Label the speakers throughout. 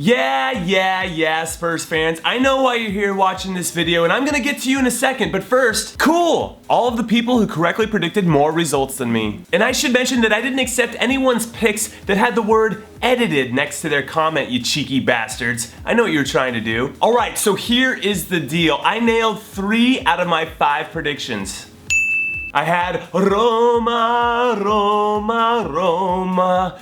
Speaker 1: Yeah, Spurs fans. I know why you're here watching this video, and I'm gonna get to you in a second, but first, cool! All of the people who correctly predicted more results than me. And I should mention that I didn't accept anyone's picks that had the word edited next to their comment, you cheeky bastards. I know what you were trying to do. Alright, so here is the deal. I nailed 3 out of my 5 predictions. I had Roma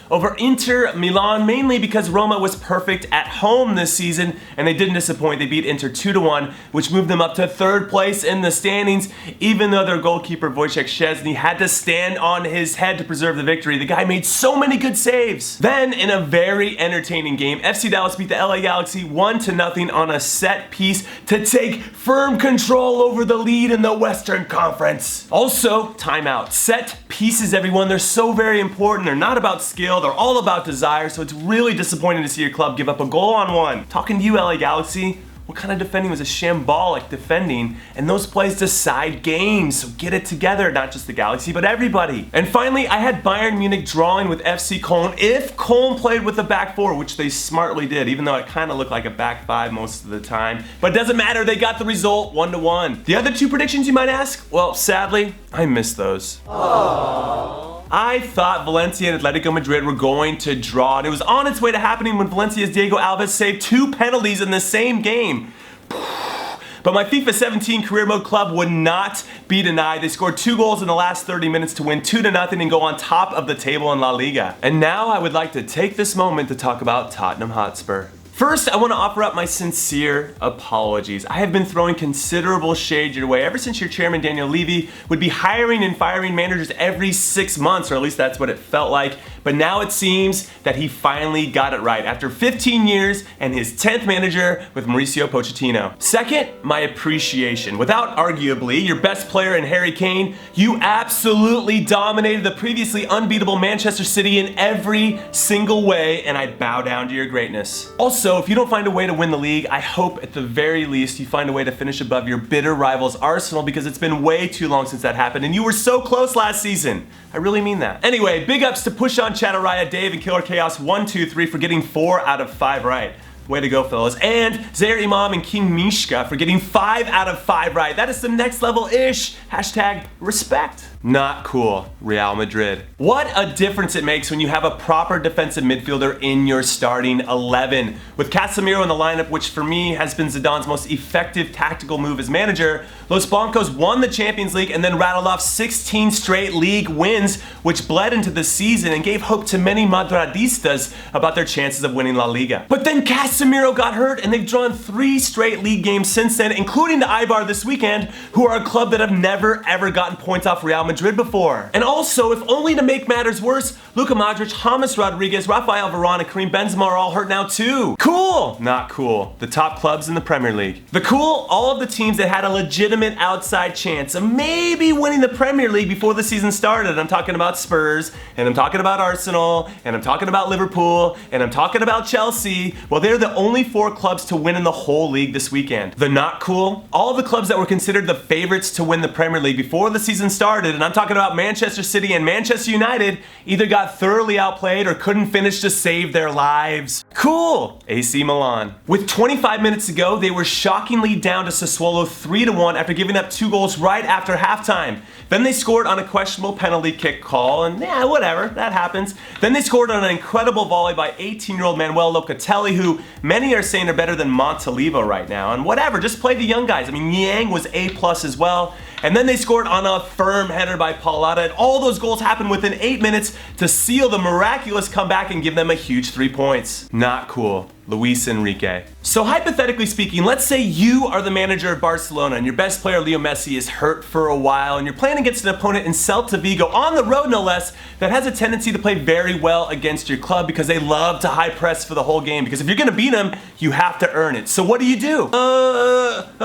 Speaker 1: over Inter Milan, mainly because Roma was perfect at home this season, and they didn't disappoint. They beat Inter 2-1, which moved them up to 3rd place in the standings, even though their goalkeeper Wojciech Szczesny had to stand on his head to preserve the victory. The guy made so many good saves. Then, in a very entertaining game, FC Dallas beat the LA Galaxy 1-0 on a set piece to take firm control over the lead in the Western Conference. Also, timeout. Set pieces, everyone. They're so very important. They're not about skill. They're all about desire, so it's really disappointing to see your club give up a goal on one. Talking to you, LA Galaxy. What kind of defending was a shambolic defending? And those plays decide games. So get it together, not just the Galaxy, but everybody. And finally, I had Bayern Munich drawing with FC Köln if Köln played with a back 4, which they smartly did, even though it kind of looked like a back 5 most of the time. But it doesn't matter, they got the result 1-1. The other 2 predictions you might ask? Well, sadly, I missed those. Aww. I thought Valencia and Atletico Madrid were going to draw, and it was on its way to happening when Valencia's Diego Alves saved 2 penalties in the same game. But my FIFA 17 career mode club would not be denied. They scored 2 goals in the last 30 minutes to win 2-0 and go on top of the table in La Liga. And now I would like to take this moment to talk about Tottenham Hotspur. First, I want to offer up my sincere apologies. I have been throwing considerable shade your way ever since your chairman, Daniel Levy, would be hiring and firing managers every 6 months, or at least that's what it felt like. But now it seems that he finally got it right after 15 years and his 10th manager with Mauricio Pochettino. Second, my appreciation. Without arguably your best player in Harry Kane, you absolutely dominated the previously unbeatable Manchester City in every single way, and I bow down to your greatness. Also, if you don't find a way to win the league, I hope at the very least you find a way to finish above your bitter rivals Arsenal, because it's been way too long since that happened and you were so close last season. I really mean that. Anyway, big ups to Push On Chataraya, Dave, and Killer Chaos 123 for getting 4 out of 5 right. Way to go, fellas. And Zaire Imam and King Mishka for getting 5 out of 5 right. That is some next level-ish. Hashtag respect. Not cool, Real Madrid. What a difference it makes when you have a proper defensive midfielder in your starting 11. With Casemiro in the lineup, which for me has been Zidane's most effective tactical move as manager, Los Blancos won the Champions League and then rattled off 16 straight league wins, which bled into the season and gave hope to many Madridistas about their chances of winning La Liga. But then Casemiro got hurt and they've drawn 3 straight league games since then, including the Eibar this weekend, who are a club that have never ever gotten points off Real Madrid before. And also, if only to make matters worse, Luka Modric, James Rodriguez, Rafael Varane, and Karim Benzema are all hurt now too. Cool! Not cool. The top clubs in the Premier League. The cool, all of the teams that had a legitimate outside chance of maybe winning the Premier League before the season started. I'm talking about Spurs, and I'm talking about Arsenal, and I'm talking about Liverpool, and I'm talking about Chelsea. Well, they're the only 4 clubs to win in the whole league this weekend. The not cool, all of the clubs that were considered the favorites to win the Premier League before the season started, and I'm talking about Manchester City and Manchester United, either got thoroughly outplayed or couldn't finish to save their lives. Cool! AC Milan. With 25 minutes to go, they were shockingly down to Sassuolo 3-1 after giving up 2 goals right after halftime. Then they scored on a questionable penalty kick call, and yeah, whatever, that happens. Then they scored on an incredible volley by 18-year-old Manuel Locatelli, who many are saying are better than Montalivo right now. And whatever, just play the young guys. I mean, Yang was A+ as well. And then they scored on a firm header by Paulada, and all those goals happened within 8 minutes to seal the miraculous comeback and give them a huge 3 points. Not cool. Luis Enrique. So hypothetically speaking, let's say you are the manager of Barcelona and your best player Leo Messi is hurt for a while and you're playing against an opponent in Celta Vigo, on the road no less, that has a tendency to play very well against your club because they love to high press for the whole game, because if you're gonna beat them, you have to earn it. So what do? I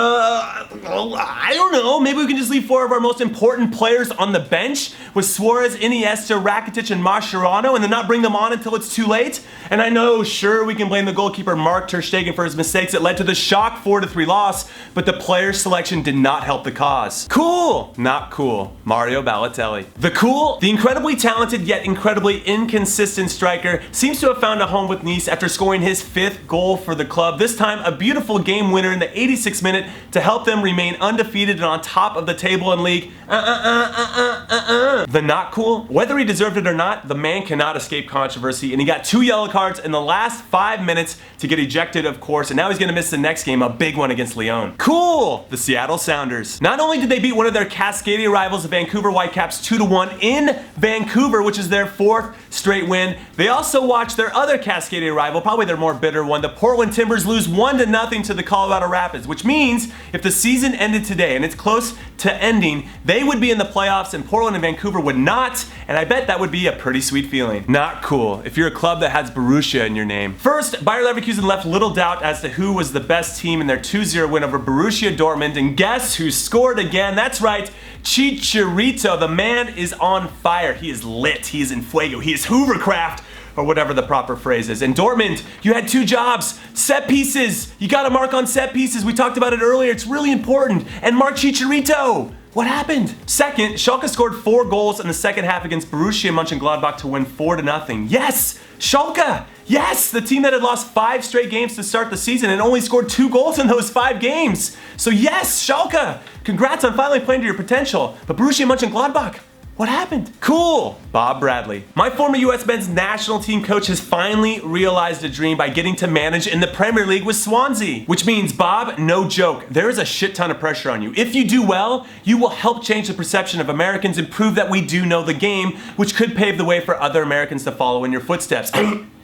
Speaker 1: don't know, maybe we can just leave 4 of our most important players on the bench with Suarez, Iniesta, Rakitic, and Mascherano and then not bring them on until it's too late? And I know, sure, we can blame the goalkeeper goalkeeper Mark ter Stegen for his mistakes. It led to the shock 4-3 loss, but the player selection did not help the cause. Cool, not cool. Mario Balotelli. The cool, the incredibly talented yet incredibly inconsistent striker seems to have found a home with Nice after scoring his 5th goal for the club. This time, a beautiful game winner in the 86th minute to help them remain undefeated and on top of the table in league. The not cool, whether he deserved it or not, the man cannot escape controversy, and he got 2 yellow cards in the last 5 minutes to get ejected, of course, and now he's gonna miss the next game, a big one against Lyon. Cool! The Seattle Sounders. Not only did they beat one of their Cascadia rivals, the Vancouver Whitecaps, 2-1 in Vancouver, which is their 4th straight win, they also watched their other Cascadia rival, probably their more bitter one, the Portland Timbers, lose 1-0 to the Colorado Rapids, which means if the season ended today, and it's close to ending, they would be in the playoffs and Portland and Vancouver would not, and I bet that would be a pretty sweet feeling. Not cool if you're a club that has Borussia in your name. First, Bayer Leverkusen left little doubt as to who was the best team in their 2-0 win over Borussia Dortmund, and guess who scored again? That's right, Chicharito. The man is on fire. He is lit. He is in fuego. He is Hoovercraft, or whatever the proper phrase is. And Dortmund, you had 2 jobs. Set pieces. You got to mark on set pieces. We talked about it earlier. It's really important. And mark Chicharito. What happened? Second, Schalke scored 4 goals in the second half against Borussia Mönchengladbach to win 4-0. Yes, Schalke. Yes, the team that had lost 5 straight games to start the season and only scored 2 goals in those 5 games. So yes, Schalke. Congrats on finally playing to your potential. But Borussia Mönchengladbach, what happened? Cool. Bob Bradley. My former US men's national team coach has finally realized a dream by getting to manage in the Premier League with Swansea. Which means, Bob, no joke, there is a shit ton of pressure on you. If you do well, you will help change the perception of Americans and prove that we do know the game, which could pave the way for other Americans to follow in your footsteps.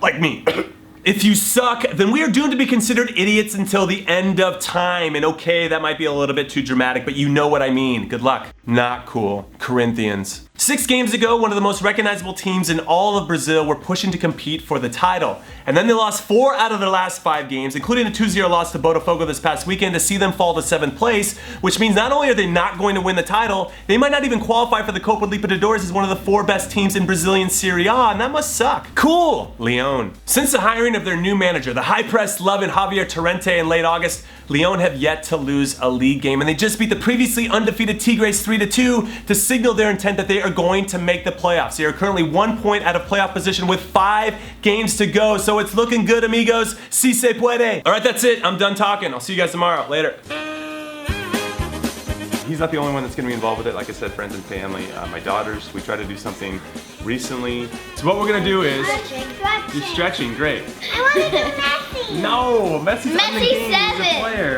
Speaker 1: Like me. If you suck, then we are doomed to be considered idiots until the end of time. And okay, that might be a little bit too dramatic, but you know what I mean. Good luck. Not cool. Corinthians. 6 games ago, one of the most recognizable teams in all of Brazil were pushing to compete for the title. And then they lost 4 out of their last 5 games, including a 2-0 loss to Botafogo this past weekend to see them fall to 7th place, which means not only are they not going to win the title, they might not even qualify for the Copa Libertadores as one of the 4 best teams in Brazilian Serie A, and that must suck. Cool! Lyon. Since the hiring of their new manager, the high-pressed loving Javier Torrente in late August, Lyon have yet to lose a league game, and they just beat the previously undefeated Tigres 3-2 to signal their intent that they are going to make the playoffs. They are currently 1 point out of playoff position with 5 games to go, so it's looking good, amigos. Si se puede. All right, that's it. I'm done talking. I'll see you guys tomorrow. Later. He's not the only one that's going to be involved with it. Like I said, friends and family. My daughters, we tried to do something recently. So what we're going to do is... You're stretching, great.
Speaker 2: I want to do Messi.
Speaker 1: No, Messi's on the game. He's a player.